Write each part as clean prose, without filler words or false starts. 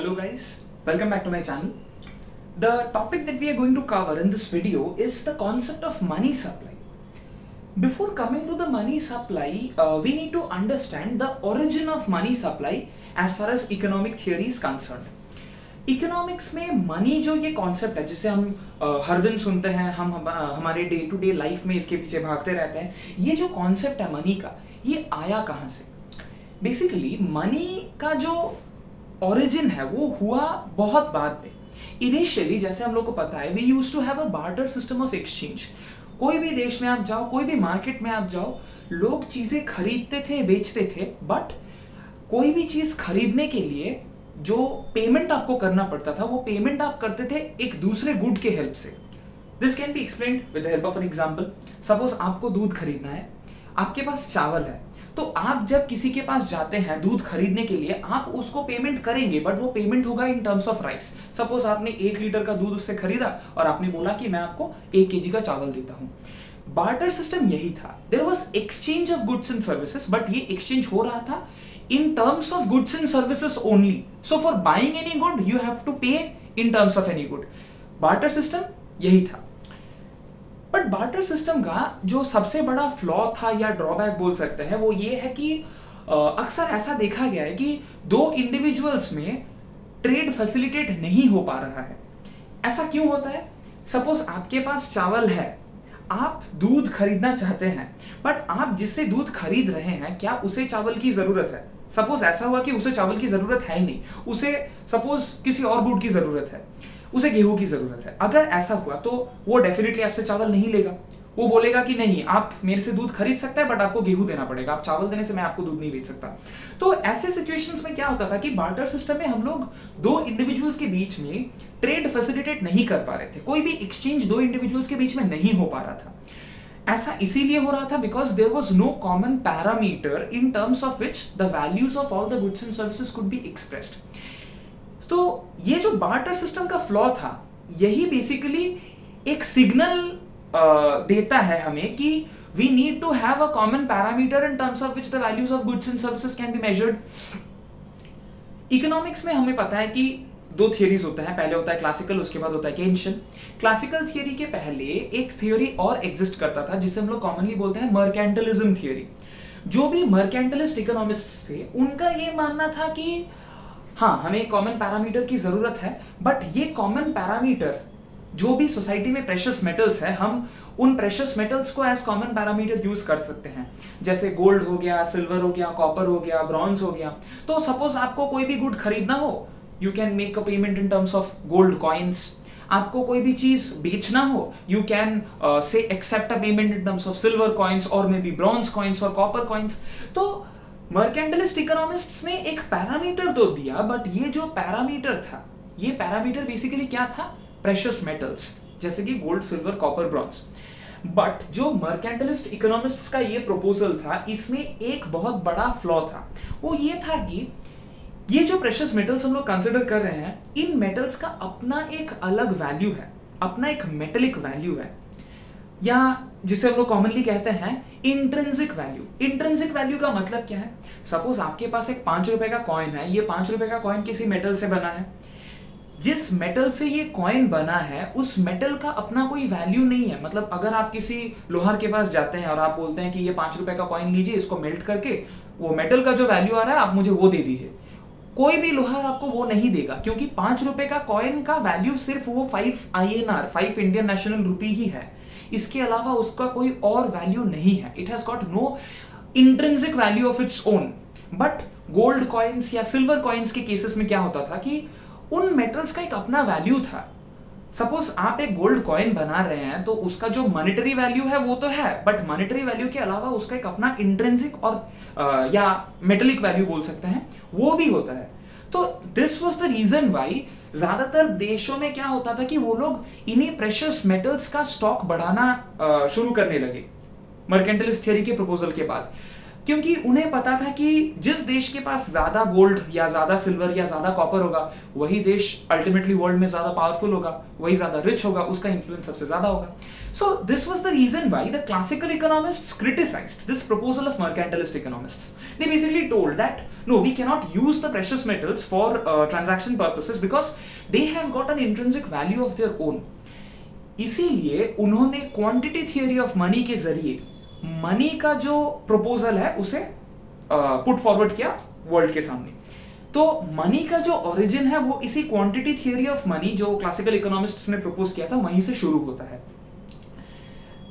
Hello guys, welcome back to my channel. The topic that we are going to cover in this video is the concept of money supply. Before coming to the money supply, we need to understand the origin of money supply as far as economic theory is concerned. Economics में money जो ये concept है जिसे हम हर दिन सुनते हैं, हम हमारे डे टू डे लाइफ में इसके पीछे भागते रहते हैं, ये जो कॉन्सेप्ट है मनी का, ये आया कहाँ से? बेसिकली मनी का जो ओरिजिन है वो हुआ बहुत बाद में. इनिशियली जैसे हम लोग को पता है, we used to have a barter system of exchange. कोई भी देश में आप जाओ, कोई भी मार्केट में आप जाओ, लोग चीजें खरीदते थे, बेचते थे, बट कोई भी चीज खरीदने के लिए जो पेमेंट आपको करना पड़ता था वो पेमेंट आप करते थे एक दूसरे गुड के हेल्प से. This can be explained with the help of an example. Suppose आपको दूध खरीदना है, आपके पास चावल है, तो आप जब किसी के पास जाते हैं दूध खरीदने के लिए, आप उसको पेमेंट करेंगे, बट वो पेमेंट होगा इन टर्म्स ऑफ राइस. सपोज आपने 1 लीटर का दूध उससे खरीदा और आपने बोला कि मैं आपको 1 केजी का चावल देता हूं. बार्टर सिस्टम यही था. There was exchange of goods and services, but ये एक्सचेंज हो रहा था in terms of goods and services only. So for buying any good you have to pay in terms of any good. barter system यही था. But barter system का जो सबसे बड़ा फ्लॉ था या ड्रॉबैक बोल सकते हैं वो ये है कि अक्सर ऐसा देखा गया है कि दो इंडिविजुअल्स में ट्रेड फैसिलिटेट नहीं हो पा रहा है. ऐसा क्यों होता है? सपोज आपके पास चावल है, आप दूध खरीदना चाहते हैं, बट आप जिससे दूध खरीद रहे हैं क्या उसे चावल की जरूरत है? सपोज ऐसा हुआ कि उसे चावल की जरूरत है ही नहीं, उसे सपोज किसी और गुड की जरूरत है, उसे गेहूं की जरूरत है. अगर ऐसा हुआ तो वो डेफिनेटली आपसे चावल नहीं लेगा. वो बोलेगा कि नहीं, आप मेरे से दूध खरीद सकते हैं बट आपको गेहूं देना पड़ेगा, आप चावल देने से मैं आपको दूध नहीं बेच सकता. तो ऐसे सिचुएशंस में क्या होता था कि बार्टर सिस्टम में हम लोग दो इंडिविजुअल्स के बीच में ट्रेड फैसिलिटेट नहीं कर पा रहे थे. कोई भी एक्सचेंज दो इंडिविजुअल्स के बीच में नहीं हो पा रहा था. ऐसा इसीलिए हो रहा था because there was no common parameter in terms of which the values of all the goods and services could be expressed. तो ये जो बार्टर सिस्टम का फ्लॉ था, यही बेसिकली एक सिग्नल देता है हमें कि we need to have a common parameter in terms of which the values of goods and services can be measured. Economics में हमें पता है कि दो थियरीज होता है, पहले होता है क्लासिकल, उसके बाद होता है केन्शियन. क्लासिकल थियरी के पहले एक थियरी और एग्जिस्ट करता था जिसे हम लोग कॉमनली बोलते हैं मर्केंटलिज्म थियरी. जो भी मर्केंटलिस्ट इकोनॉमिस्ट थे उनका ये मानना था कि हाँ, हमें कॉमन पैरामीटर की जरूरत है, बट ये कॉमन पैरामीटर जो भी सोसाइटी में प्रेशियस मेटल्स है, हम उन प्रेशियस मेटल्स को एज कॉमन पैरामीटर यूज कर सकते हैं. जैसे गोल्ड हो गया, सिल्वर हो गया, कॉपर हो गया, ब्रॉन्ज हो गया. तो सपोज आपको कोई भी गुड खरीदना हो, you can make a payment in terms of gold coins. आपको कोई भी चीज बेचना हो, you can say accept a payment in terms of silver coins or maybe bronze coins or copper coins. तो mercantilist economists ने एक पैरामीटर तो दिया, बट ये जो पैरामीटर था, ये पैरामीटर बेसिकली क्या था? प्रेशियस मेटल्स जैसे कि gold, silver, copper, bronze. But जो मर्केंटलिस्ट इकोनॉमिस्ट्स का ये प्रपोजल था, इसमें एक बहुत बड़ा फ्लॉ था. वो ये था कि ये जो प्रेशियस मेटल्स हम लोग कंसिडर कर रहे हैं, इन मेटल्स का अपना एक अलग वैल्यू है, अपना एक मेटेलिक वैल्यू है, या जिसे हम लोग कॉमनली कहते हैं इंट्रिंसिक वैल्यू. इंट्रिंसिक वैल्यू का मतलब क्या है? सपोज आपके पास एक 5 रुपए का कॉइन है. ये 5 रुपए का कॉइन किसी मेटल से बना है. जिस मेटल से ये कॉइन बना है उस मेटल का अपना कोई वैल्यू नहीं है. मतलब अगर आप किसी लोहार के पास जाते हैं और आप बोलते हैं कि ये 5 रुपए का कॉइन लीजिए, इसको मेल्ट करके वो मेटल का जो वैल्यू आ रहा है आप मुझे वो दे दीजिए, कोई भी लोहार आपको वो नहीं देगा, क्योंकि 5 रुपए का कॉइन का वैल्यू सिर्फ वो 5 INR, 5 इंडियन नेशनल रुपी ही है. इसके अलावा उसका कोई और वैल्यू नहीं है. It has got no intrinsic value of its own. But gold coins या सिल्वर कॉइन्स के केसेस में क्या होता था कि उन मेटल्स का एक अपना वैल्यू था. सपोज आप एक गोल्ड कॉइन बना रहे हैं तो उसका जो मॉनेटरी वैल्यू है वो तो है, बट मॉनेटरी वैल्यू के अलावा उसका एक अपना इंट्रिंसिक और या मेटेलिक वैल्यू बोल सकते हैं, वो भी होता है. तो this was the reason why ज्यादातर देशों में क्या होता था कि वो लोग इन्हीं प्रेशियस मेटल्स का स्टॉक बढ़ाना शुरू करने लगे मर्केंटलिस्ट थियरी के प्रपोजल के बाद. क्योंकि उन्हें पता था कि जिस देश के पास ज्यादा गोल्ड या ज्यादा सिल्वर या ज्यादा कॉपर होगा, वही देश अल्टीमेटली वर्ल्ड में ज्यादा पावरफुल होगा, वही ज्यादा रिच होगा, उसका इन्फ्लुएंस सबसे ज्यादा होगा. So this was the reason why the classical economists criticized this proposal of mercantilist economists. They basically told that no, we cannot use the precious metals for transaction purposes because they have got an intrinsic value of their own. इसीलिए उन्होंने quantity theory of money के जरिए money का जो proposal है उसे put forward किया world के सामने. तो मनी का जो ओरिजिन है वो इसी क्वांटिटी थियोरी ऑफ मनी जो क्लासिकल इकोनॉमिस्ट्स ने प्रपोज किया था वहीं से शुरू होता है.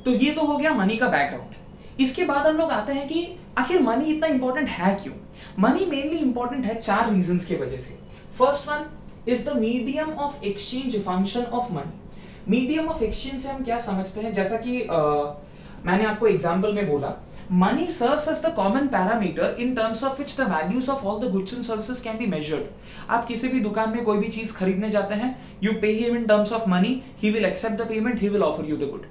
तो ये तो हो गया मनी का बैकग्राउंड. इसके बाद हम लोग आते हैं कि आखिर मनी इतना इंपॉर्टेंट है क्यों. मनी मेनली इंपॉर्टेंट है 4 रीजंस की वजह से. First one is the medium of exchange function of money. Medium of exchange से हम क्या समझते हैं, जैसा कि मैंने आपको एग्जांपल में बोला, money serves as the common parameter in terms of which the values of all the goods and services can be measured. आप किसी भी दुकान में कोई भी चीज खरीदने जाते हैं, you pay him in terms of money, he will accept the payment, he will offer you the good.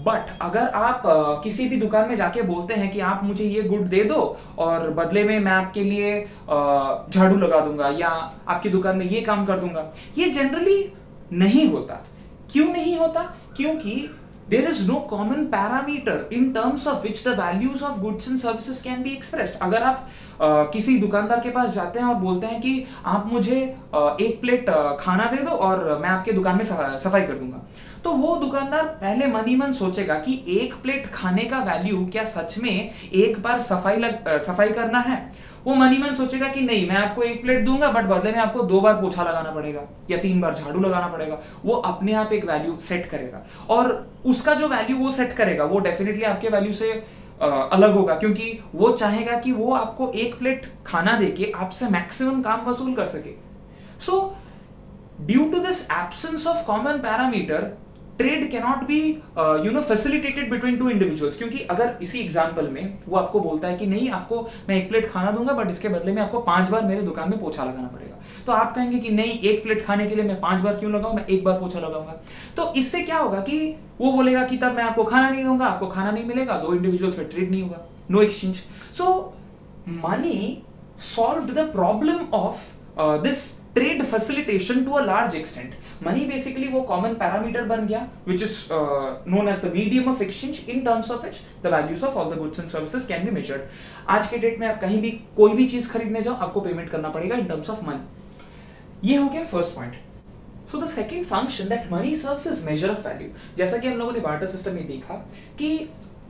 But अगर आप किसी भी दुकान में जाके बोलते हैं कि आप मुझे ये गुड दे दो और बदले में मैं आपके लिए झाड़ू लगा दूंगा या आपकी दुकान में ये काम कर दूंगा, ये जनरली नहीं होता. क्यों नहीं होता? क्योंकि there is no common parameter in terms of which the values of goods and services can be expressed. अगर आप किसी दुकानदार के पास जाते हैं और बोलते हैं कि आप मुझे एक प्लेट खाना दे दो और मैं आपके दुकान में सफाई कर दूंगा, तो वो दुकानदार पहले मन ही मन सोचेगा कि एक प्लेट खाने का वैल्यू क्या सच में एक बार सफाई करना है. वो मन ही मन सोचेगा कि नहीं, मैं आपको एक प्लेट दूंगा बट बदले में आपको 2 बार पोछा लगाना पड़ेगा या 3 बार झाड़ू लगाना पड़ेगा. वो अपने आप एक वैल्यू सेट करेगा और उसका जो वैल्यू वो सेट करेगा वो डेफिनेटली आपके वैल्यू से अलग होगा, क्योंकि वो चाहेगा कि वो आपको एक प्लेट खाना देके आपसे मैक्सिमम काम वसूल कर सके. So due to this absence of common parameter, trade cannot be facilitated between two individuals. क्योंकि अगर इसी एग्जांपल में वो आपको बोलता है कि नहीं, आपको मैं एक प्लेट खाना दूंगा बट इसके बदले में आपको 5 बार मेरे दुकान में पोछा लगाना पड़ेगा, तो आप कहेंगे कि नहीं, एक प्लेट खाने के लिए मैं 5 बार क्यों लगाऊं, मैं एक बार पोछा लगाऊंगा. तो इससे क्या होगा कि वो बोलेगा कि तब मैं आपको खाना नहीं दूंगा, आपको खाना नहीं मिलेगा, 2 इंडिविजुअल्स में ट्रेड नहीं होगा, no exchange. So money solved the problem of this trade facilitation to a large extent. Money basically वो कॉमन पैरामीटर बन गया which is known as the medium of exchange in terms of which the values of all the goods and services can be measured. आज के date में आप कहीं भी कोई भी चीज खरीदने जाओ, आपको पेमेंट करना पड़ेगा in terms of money. ये हो गया first point. So the second function that money serves is measure of value. जैसा कि हम लोगों ने बार्टर सिस्टम में देखा कि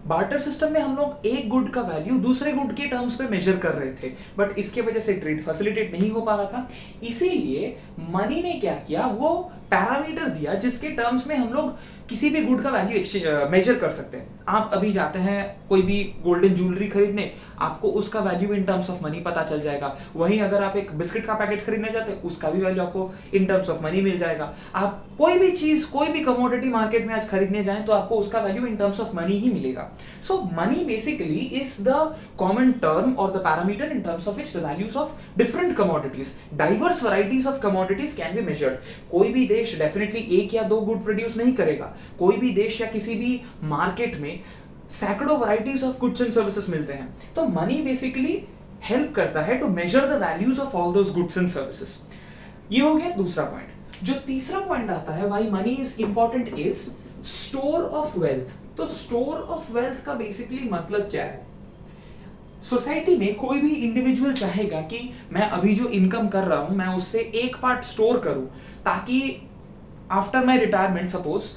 बार्टर सिस्टम में हम लोग एक गुड का वैल्यू दूसरे गुड के टर्म्स पे मेजर कर रहे थे, बट इसके वजह से ट्रेड फैसिलिटेट नहीं हो पा रहा था. इसीलिए मनी ने क्या किया, वो पैरामीटर दिया जिसके टर्म्स में हम लोग किसी भी गुड का वैल्यू मेजर कर सकते हैं. आप अभी जाते हैं कोई भी गोल्डन ज्वेलरी खरीदने, आपको उसका value in terms of money पता चल जाएगा. वहीं अगर आप एक बिस्किट का पैकेट खरीदने जाते हैं, उसका भी वैल्यू आपको इन टर्म्स ऑफ मनी मिल जाएगा. आप कोई भी चीज, कोई भी कमोडिटी मार्केट में आज खरीदने जाएं तो आपको उसका value in terms of money ही मिलेगा. So money basically is the common term और the parameter in terms of which the values of different commodities, diverse varieties of commodities can be measured. कोई भी देश डेफिनेटली 1 या 2 good produce नहीं करेगा. कोई भी देश या किसी भी मार्केट में सैकड़ों varieties of goods and services मिलते हैं. तो मनी बेसिकली हेल्प करता है to measure the values of all those goods and services. ये हो गया दूसरा पॉइंट. जो तीसरा पॉइंट आता है why money is important is store of wealth. तो स्टोर ऑफ वेल्थ का बेसिकली मतलब क्या है? सोसाइटी में कोई भी इंडिविजुअल चाहेगा कि मैं अभी जो इनकम कर रहा हूं मैं उससे एक पार्ट स्टोर करूं, ताकि आफ्टर माय रिटायरमेंट सपोज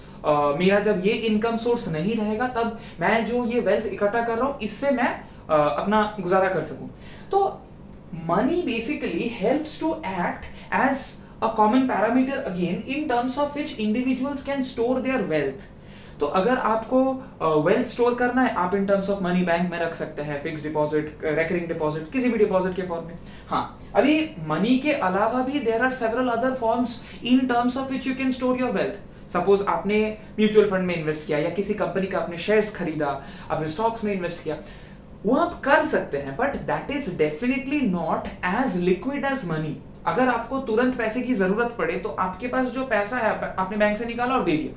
मेरा जब ये इनकम सोर्स नहीं रहेगा तब मैं जो ये वेल्थ इकट्ठा कर रहा हूं इससे मैं अपना गुजारा कर सकूं. तो money basically helps to act as a common parameter again in terms of which individuals can store their wealth. तो अगर आपको वेल्थ स्टोर करना है, आप in terms of money bank में रख सकते हैं, फिक्स डिपॉजिट, रेकरिंग डिपॉजिट, किसी भी डिपॉजिट के फॉर्म में. हाँ, अभी मनी के अलावा भी there are several other forms in terms of which you can store your wealth. Suppose आपने म्यूचुअल फंड में इन्वेस्ट किया या किसी कंपनी का आपने शेयर्स खरीदा, आपने स्टॉक्स में इन्वेस्ट किया, वो आप कर सकते हैं, but that is definitely not as liquid as money. अगर आपको तुरंत पैसे की जरूरत पड़े तो आपके पास जो पैसा है आपने बैंक से निकाला और दे दिया,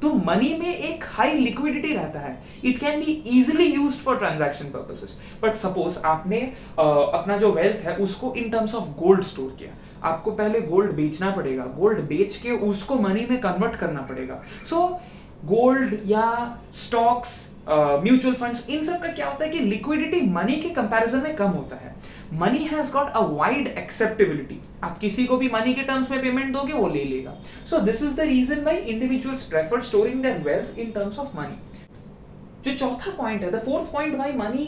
तो मनी में एक हाई लिक्विडिटी रहता है, it can be easily used for transaction purposes. But suppose आपने अपना जो वेल्थ है उसको इन टर्म्स ऑफ गोल्ड स्टोर किया, आपको पहले गोल्ड बेचना पड़ेगा, गोल्ड बेच के उसको मनी में कन्वर्ट करना पड़ेगा। सो गोल्ड या स्टॉक्स, म्यूचुअल फंड्स, इन सब का क्या होता है कि लिक्विडिटी मनी के कंपैरिजन में कम होता है। Money has got a wide acceptability, आप किसी को भी मनी के टर्म्स में पेमेंट दोगे वो ले लेगा। So this is the reason why individuals prefer storing their wealth in terms of money. जो चौथा पॉइंट है, the fourth point why money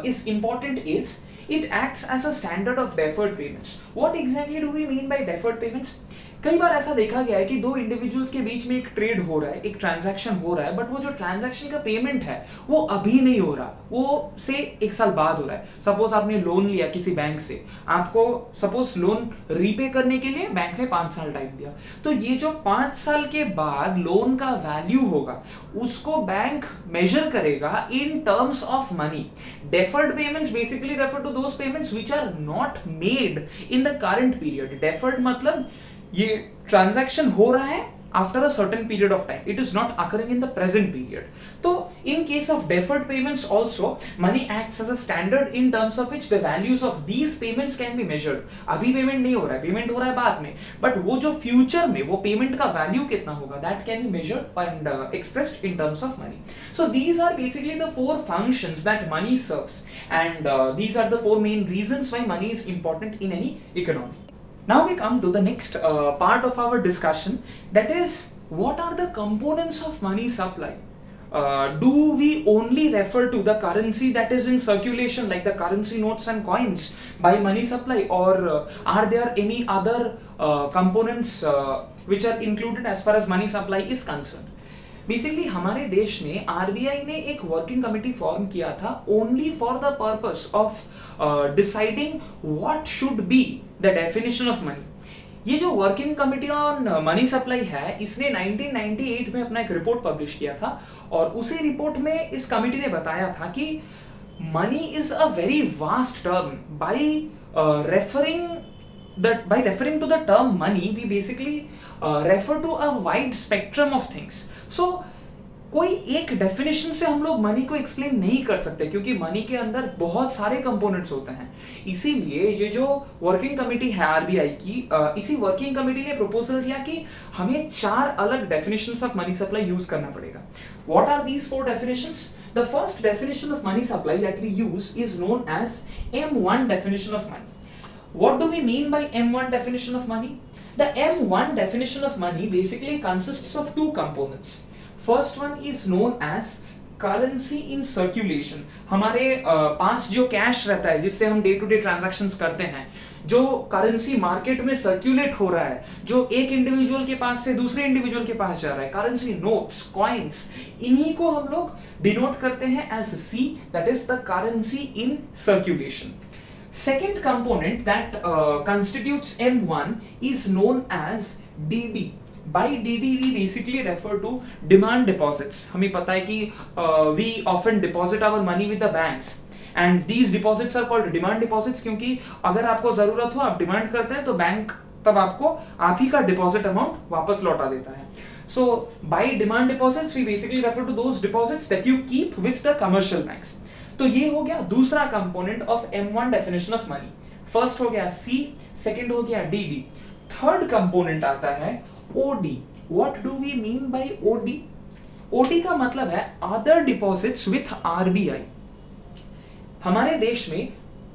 is important is it acts as a standard of deferred payments. What exactly do we mean by deferred payments? कई बार ऐसा देखा गया है कि दो इंडिविजुअल्स के बीच में एक ट्रेड हो रहा है, एक ट्रांजैक्शन हो रहा है, बट वो जो ट्रांजैक्शन का पेमेंट है वो अभी नहीं हो रहा, वो से 1 साल बाद हो रहा है। सपोज आपने लोन लिया किसी बैंक से, आपको सपोज लोन रीपे करने के लिए बैंक ने 5 साल टाइम दिया, तो ये जो 5 साल के बाद लोन का वैल्यू होगा उसको बैंक मेजर करेगा in terms of money. Deferred payments basically refer to those payments which are not made in the current period. Deferred मतलब ये ट्रांजैक्शन हो रहा है after a certain period of time, it is not occurring in the present period. So in case of deferred payments also, money acts as a standard in terms of which the values of these payments can be measured. अभी payment नहीं हो रहा है, payment हो रहा है बाद में, बट वो जो फ्यूचर में वो पेमेंट का वैल्यू कितना होगा, that can be measured and expressed in terms of money. So these are basically the 4 functions that money serves, and these are the 4 main reasons why money is important in any economy. Now we come to the next part of our discussion, that is, what are the components of money supply? Do we only refer to the currency that is in circulation, like the currency notes and coins, by money supply, or are there any other components which are included as far as money supply is concerned? Basically हमारे देश में RBI ने एक working committee form किया था only for the purpose of deciding what should be the definition of money. ये जो working committee on money supply है, इसने 1998 में अपना एक रिपोर्ट पब्लिश किया था, और उसी रिपोर्ट में इस कमेटी ने बताया था कि money is a very vast term. By referring to the term money, we basically refer to a wide spectrum of things. So कोई एक डेफिनेशन से हम लोग मनी को एक्सप्लेन नहीं कर सकते, क्योंकि मनी के अंदर बहुत सारे कंपोनेंट्स होते हैं। इसीलिए ये जो वर्किंग कमेटी है आरबीआई की, इसी वर्किंग कमेटी ने प्रपोजल दिया कि हमें 4 अलग definitions of money supply use करना पड़ेगा। What are these 4 definitions? The first definition of money supply that we use is known as M1 definition of money. What do we mean by M1 definition of money? The M1 definition of money basically consists of 2 components. First one is known as currency in circulation. हमारे पास जो cash रहता है जिससे हम day to day transactions करते हैं, जो currency market में सर्कुलेट हो रहा है, जो एक इंडिविजुअल के पास से दूसरे इंडिविजुअल के पास जा रहा है, करेंसी नोट्स, कॉइन्स, इन्हीं को हम लोग डिनोट करते हैं as C, that is the currency in circulation. Second component that constitutes M1 is known as DD. By DD we basically refer to demand deposits. हमें पता है कि we often deposit our money with the banks, and these deposits are called demand deposits, क्योंकि अगर आपको जरूरत हो, आप डिमांड करते हैं, तो बैंक तब आपको आप ही का डिपॉजिट अमाउंट वापस लौटा देता है। So by demand deposits we basically refer to those deposits that you keep with the commercial banks. तो ये हो गया दूसरा component of M1 definition of money. First हो गया C, सेकंड हो गया DD, थर्ड कंपोनेंट आता है OD. What do we mean by OD? OD का मतलब है अदर डिपॉजिट्स विथ RBI। हमारे देश में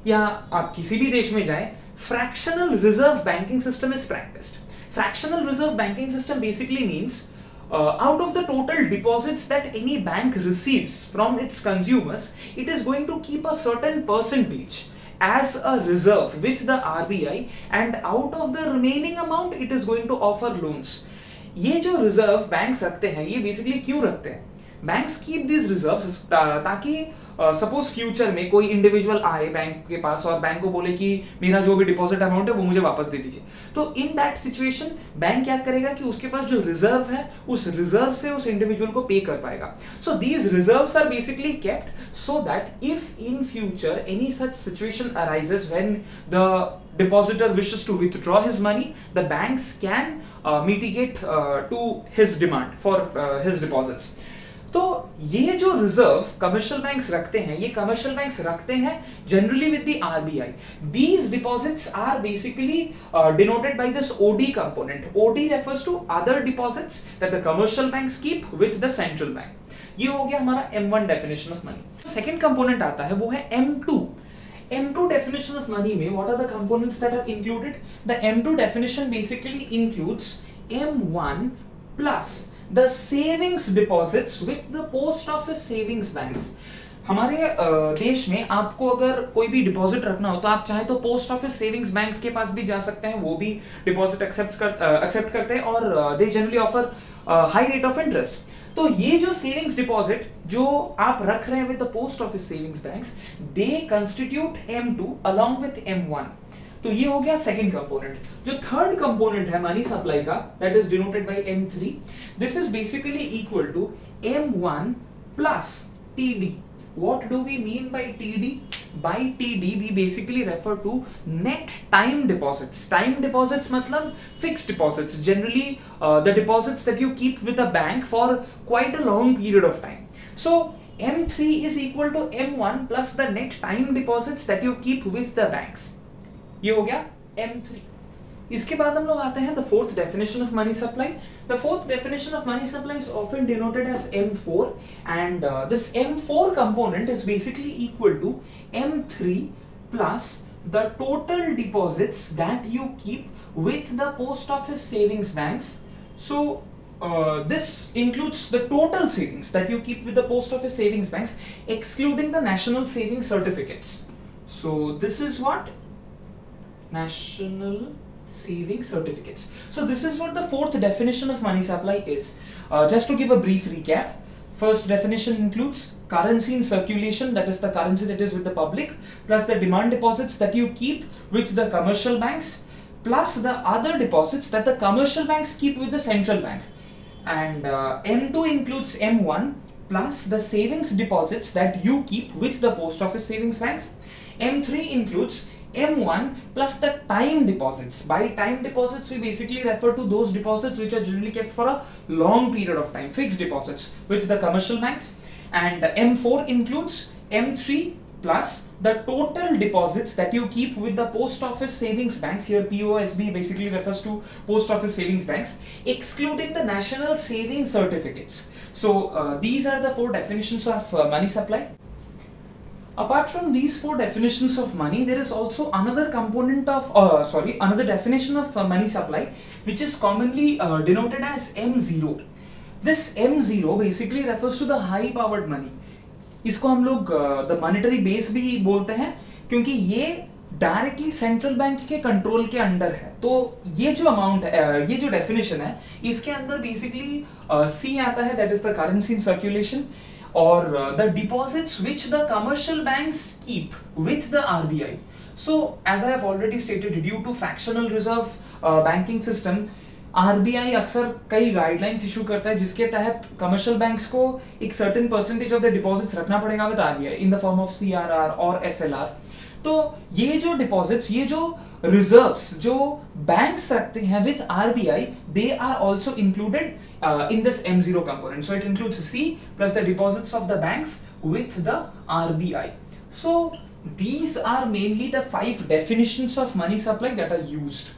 या आप किसी भी देश में जाएं, fractional reserve banking system is practised. Fractional reserve banking system basically means out of the total deposits that any bank receives from its consumers, it is going to keep a certain percentage as a reserve with the RBI, and out of the remaining amount it is going to offer loans. ये जो reserve banks रखते हैं, ये basically क्यों रखते हैं? Banks keep this reserves ताकि suppose future में कोई इंडिविजुअल आए बैंक के पास और बैंक को बोले कि मेरा जो भी डिपॉजिट अमाउंट है वो मुझे वापस दे दीजिए, तो इन दैट सिचुएशन बैंक क्या करेगा कि उसके पास जो रिजर्व है उस रिजर्व से उस इंडिविजुअल को पे कर पाएगा। So these reserves are basically kept so that if in future any such situation arises when the depositor wishes to withdraw his money, the banks can mitigate to his demand for his deposits. तो ये जो reserve commercial banks रखते हैं, ये commercial banks रखते हैं generally with the RBI. These deposits are basically denoted by this OD component. OD refers to other deposits that the commercial banks keep with the central bank. ये हो गया हमारा M1 definition of money. Second component आता है वो है M2. M2 definition of money में what are the components that are included? The M2 definition basically includes M1 plus the savings deposits with the post office savings banks. हमारे देश में आपको अगर कोई भी डिपॉजिट रखना हो तो आप चाहे तो पोस्ट ऑफिस सेविंग्स बैंक्स के पास भी जा सकते हैं, वो भी डिपॉजिट एक्सेप्ट करते हैं और they generally offer high rate of interest. तो ये जो सेविंग्स डिपॉजिट जो आप रख रहे हैं with the post office savings banks, they constitute M2 along with M1. तो ये हो गया सेकंड कंपोनेंट. जो थर्ड कंपोनेंट है मनी सप्लाई का, that is denoted by M3. This is basically equal to M1 plus TD. What do we mean by TD? By TD we basically refer to net time deposits. Time deposits मतलब fixed deposits. Generally the deposits that you keep with a bank for quite a long period of time. So M3 is equal to M1 plus the net time deposits that you keep with the banks. ये हो गया M3. इसके बाद हम लोग आते हैं the fourth definition of money supply. The fourth definition of money supply is often denoted as M4, and this M4 component is basically equal to M3 plus the total deposits that you keep with the post office savings banks. So this includes the total savings that you keep with the post office savings banks, excluding the national savings certificates. So this is what national saving certificates. So this is what the fourth definition of money supply is. Just to give a brief recap, first definition includes currency in circulation, that is the currency that is with the public, plus the demand deposits that you keep with the commercial banks, plus the other deposits that the commercial banks keep with the central bank. And M2 includes M1 plus the savings deposits that you keep with the post office savings banks. M3 includes M1 plus the time deposits. By time deposits we basically refer to those deposits which are generally kept for a long period of time, fixed deposits with the commercial banks. And M4 includes M3 plus the total deposits that you keep with the post office savings banks. Here POSB basically refers to post office savings banks, excluding the national savings certificates. So these are the four definitions of money supply. Apart from these four definitions of money, there is also another component of another definition of money supply, which is commonly denoted as M0. This M0 basically refers to the high powered money. इसको हम लोग the monetary base भी बोलते हैं, क्योंकि ये directly central bank के control के अंडर है. तो ये जो अमाउंट है, ये जो डेफिनेशन है, इसके अंदर बेसिकली C आता है, that is the currency in circulation, or the deposits which the commercial banks keep with the RBI. So as I have already stated, due to fractional reserve banking system, RBI अक्सर कई guidelines issue करता है जिसके तहत commercial banks को एक certain percentage of the deposits रखना पड़ेगा with RBI in the form of CRR और SLR. तो ये जो डिपॉजिट्स, ये जो रिजर्व्स जो बैंक्स रखते हैं with RBI, they are also included in this M0 component. So it includes C plus the deposits of the banks with the RBI. So these are mainly the 5 definitions of money supply that are used.